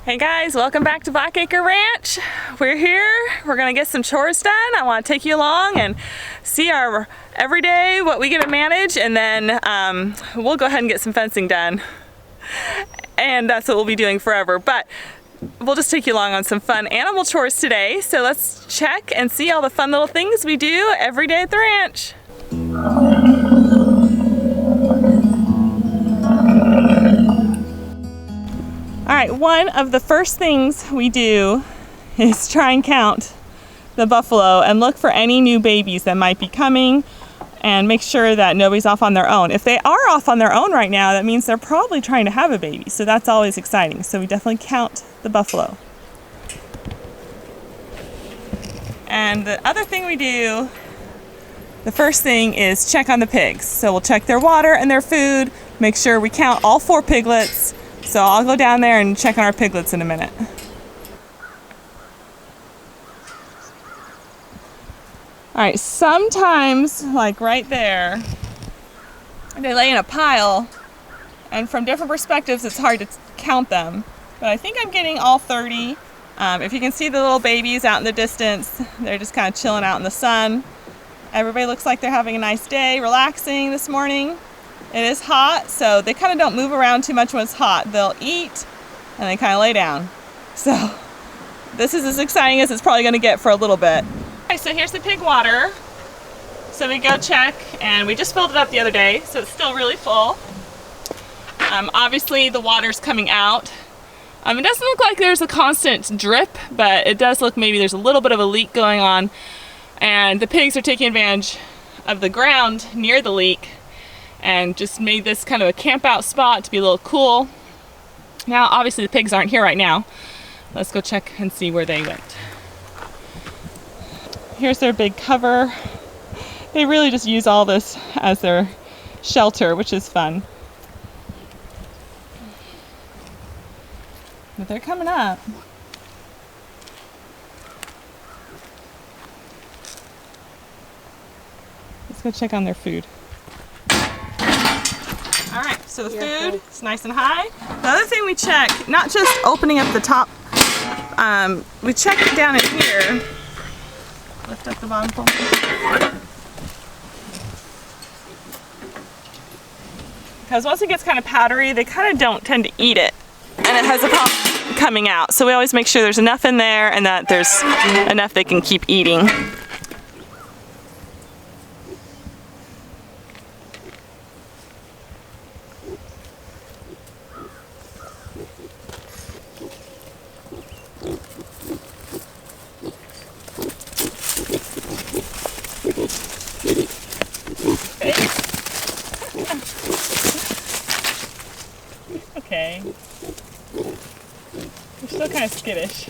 Hey guys, welcome back to Blackacre Ranch. We're here, we're gonna get some chores done. I wanna take you along and see our everyday, what we get to manage, and then we'll go ahead and get some fencing done. And that's what we'll be doing forever, but we'll just take you along on some fun animal chores today. So let's check and see all the fun little things we do every day at the ranch. All right, one of the first things we do is try and count the buffalo and look for any new babies that might be coming and make sure that nobody's off on their own. If they are off on their own right now, that means they're probably trying to have a baby, so that's always exciting. So we definitely count the buffalo. And the other thing we do, the first thing is check on the pigs. So we'll check their water and their food, make sure we count all 4 piglets. So I'll go down there and check on our piglets in a minute. All right, sometimes, like right there, they lay in a pile, and from different perspectives it's hard to count them. But I think I'm getting all 30. If you can see the little babies out in the distance, they're just kind of chilling out in the sun. Everybody looks like they're having a nice day, relaxing this morning. It is hot, so they kind of don't move around too much when it's hot. They'll eat and they kind of lay down. So this is as exciting as it's probably going to get for a little bit. Okay, so here's the pig water. So we go check, and we just filled it up the other day, so it's still really full. Obviously the water's coming out. It doesn't look like there's a constant drip, but it does look maybe there's a little bit of a leak going on, and the pigs are taking advantage of the ground near the leak and just made this kind of a camp out spot to be a little cool. Now obviously the pigs aren't here right now. Let's go check and see where they went. Here's their big cover. They really just use all this as their shelter, which is fun. But they're coming up. Let's go check on their food. All right, so the food is nice and high. The other thing we check, not just opening up the top, we check it down in here. Lift up the bottom pole. Because once it gets kind of powdery, they kind of don't tend to eat it. And it has a problem coming out. So we always make sure there's enough in there and that there's enough they can keep eating. Okay. You're still kind of skittish.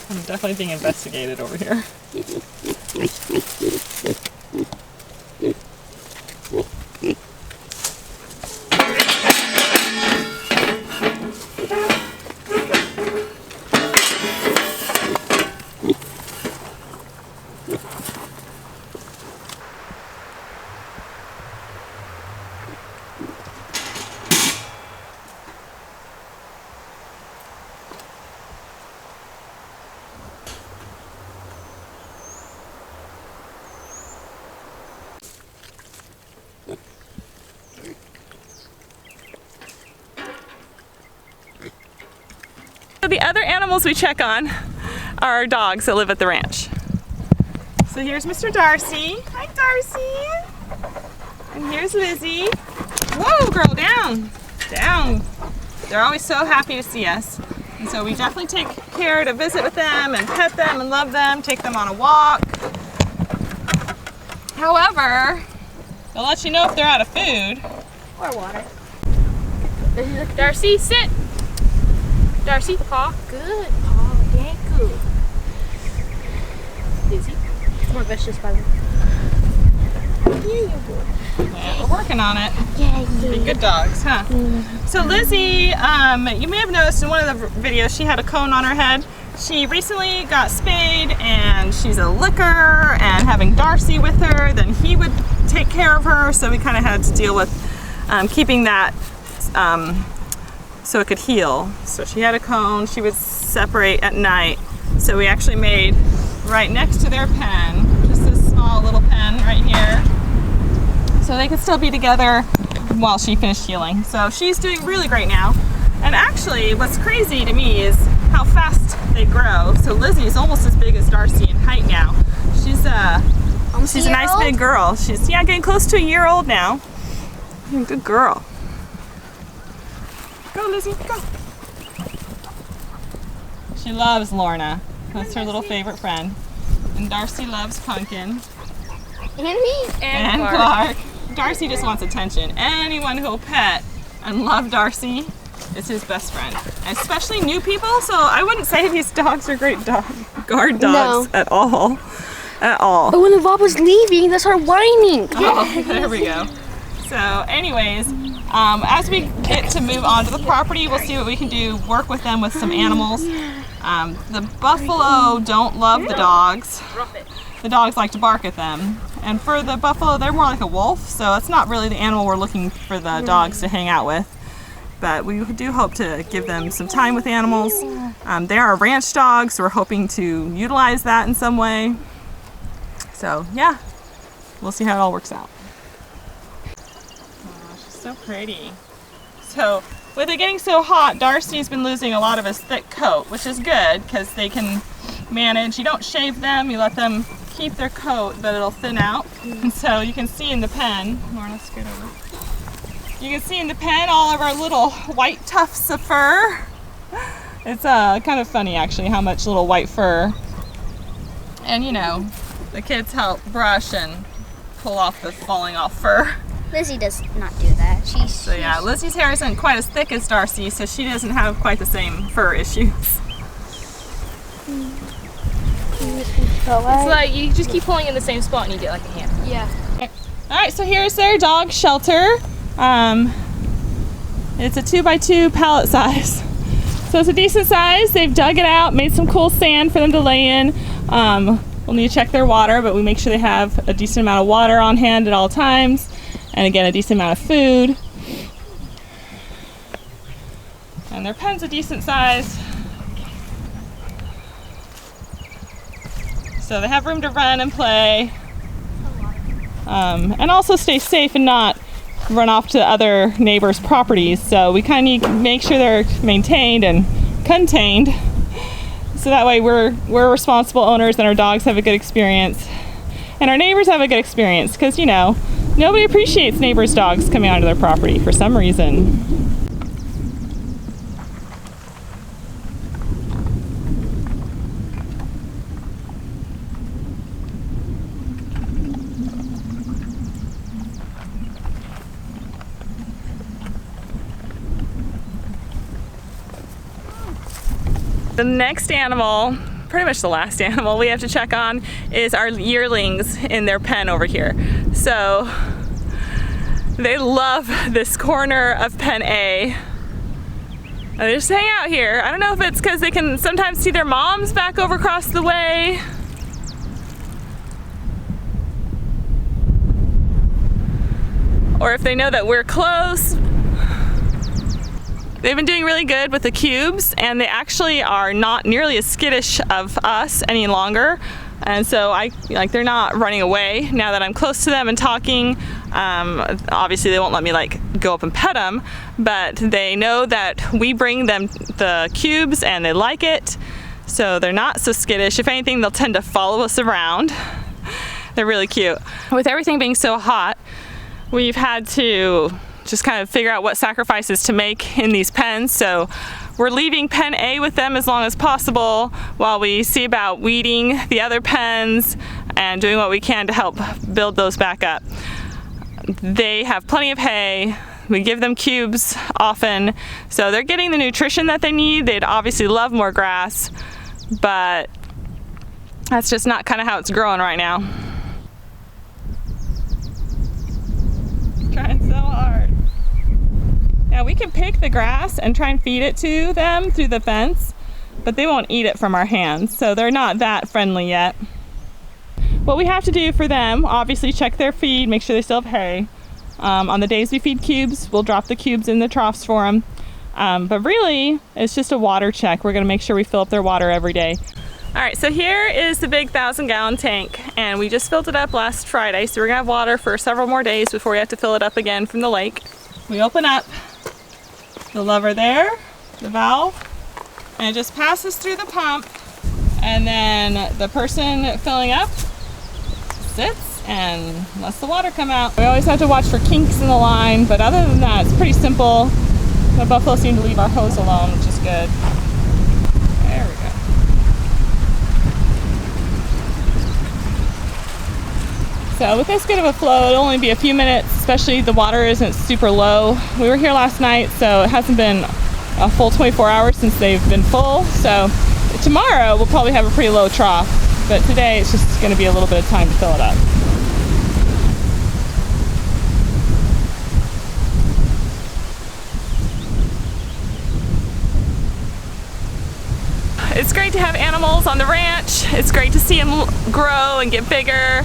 I'm definitely being investigated over here. So the other animals we check on are our dogs that live at the ranch. So here's Mr. Darcy. Hi, Darcy. And here's Lizzy. Whoa, girl, down. Down. They're always so happy to see us. And so we definitely take care to visit with them and pet them and love them, take them on a walk. However, they'll let you know if they're out of food. Or water. Darcy, sit. Darcy, paw. Good. Paw. Very good. Lizzy. More vegetables, by the way. Here you go. Yeah, we're working on it. Yeah. Be good dogs, huh? So Lizzy, you may have noticed in one of the videos she had a cone on her head. She recently got spayed and she's a licker, and having Darcy with her, then he would take care of her, so we kind of had to deal with keeping that so it could heal. So she had a cone, she would separate at night. So we actually made right next to their pen, just this small little pen right here, so they could still be together while she finished healing. So she's doing really great now. And actually, what's crazy to me is how fast they grow. So Lizzy is almost as big as Darcy in height now. She's a nice big girl. She's getting close to a year old now. Good girl. Go Lizzy, go. She loves Lorna. That's her little favorite friend. And Darcy loves Pumpkin. And me. And Clark. Darcy just wants attention. Anyone who'll pet and love Darcy is his best friend. Especially new people, so I wouldn't say these dogs are great guard dogs at all. At all. But when the Bob was leaving, they started whining. Oh, there we go. So anyways, as we get to move onto the property, we'll see what we can do, work with them with some animals. The buffalo don't love the dogs. The dogs like to bark at them. And for the buffalo, they're more like a wolf, so it's not really the animal we're looking for the dogs to hang out with. But we do hope to give them some time with animals. They are ranch dogs, so we're hoping to utilize that in some way. So yeah, we'll see how it all works out. Oh, she's so pretty. So with it getting so hot, Darcy's been losing a lot of his thick coat, which is good because they can manage. You don't shave them, you let them keep their coat, but it'll thin out. And so you can see in the pen, Lorna, scoot over. You can see in the pen all of our little white tufts of fur. It's kind of funny actually how much little white fur. And you know, the kids help brush and pull off the falling off fur. Lizzy does not do that. So yeah, Lizzy's hair isn't quite as thick as Darcy, so she doesn't have quite the same fur issues. It's like you just keep pulling in the same spot and you get like a hand. Yeah. Alright, so here's their dog shelter. It's a 2x2 pallet size. So it's a decent size. They've dug it out, made some cool sand for them to lay in. We'll need to check their water, but we make sure they have a decent amount of water on hand at all times. And again, a decent amount of food. And their pen's a decent size. So they have room to run and play. And also stay safe and not run off to other neighbors' properties. So we kind of need to make sure they're maintained and contained. So that way we're responsible owners and our dogs have a good experience. And our neighbors have a good experience because, you know, nobody appreciates neighbors' dogs coming onto their property for some reason. The next animal, pretty much the last animal we have to check on, is our yearlings in their pen over here. So they love this corner of pen A. And they just hang out here. I don't know if it's because they can sometimes see their moms back over across the way. Or if they know that we're close. They've been doing really good with the cubes, and they actually are not nearly as skittish of us any longer. And so they're not running away now that I'm close to them and talking. Obviously they won't let me like go up and pet them, but they know that we bring them the cubes and they like it. So they're not so skittish. If anything, they'll tend to follow us around. They're really cute. With everything being so hot, we've had to just kind of figure out what sacrifices to make in these pens. So we're leaving pen A with them as long as possible while we see about weeding the other pens and doing what we can to help build those back up. They have plenty of hay. We give them cubes often, so they're getting the nutrition that they need. They'd obviously love more grass, but that's just not kind of how it's growing right now. Trying so hard. Now we can pick the grass and try and feed it to them through the fence, but they won't eat it from our hands, so they're not that friendly yet. What we have to do for them, obviously check their feed, make sure they still have hay. On the days we feed cubes, we'll drop the cubes in the troughs for them. But really, it's just a water check. We're gonna make sure we fill up their water every day. All right, so here is the big 1,000-gallon tank, and we just filled it up last Friday, so we're gonna have water for several more days before we have to fill it up again from the lake. We open up the lever there, the valve, and it just passes through the pump, and then the person filling up sits and lets the water come out. We always have to watch for kinks in the line, but other than that, it's pretty simple. The buffalo seem to leave our hose alone, which is good. There we go. So with this good of a flow, it'll only be a few minutes, especially the water isn't super low. We were here last night, so it hasn't been a full 24 hours since they've been full. So tomorrow we'll probably have a pretty low trough, but today it's just gonna be a little bit of time to fill it up. It's great to have animals on the ranch. It's great to see them grow and get bigger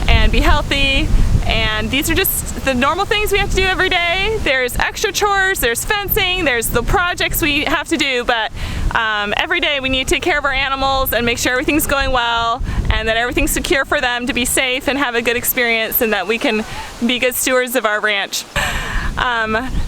and be healthy. And these are just the normal things we have to do every day. There's extra chores, there's fencing, there's the projects we have to do, but every day we need to take care of our animals and make sure everything's going well and that everything's secure for them to be safe and have a good experience and that we can be good stewards of our ranch.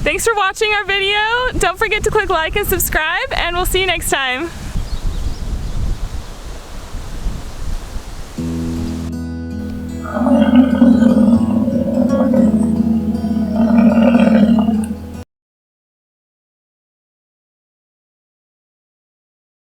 Thanks for watching our video. Don't forget to click like and subscribe, and we'll see you next time.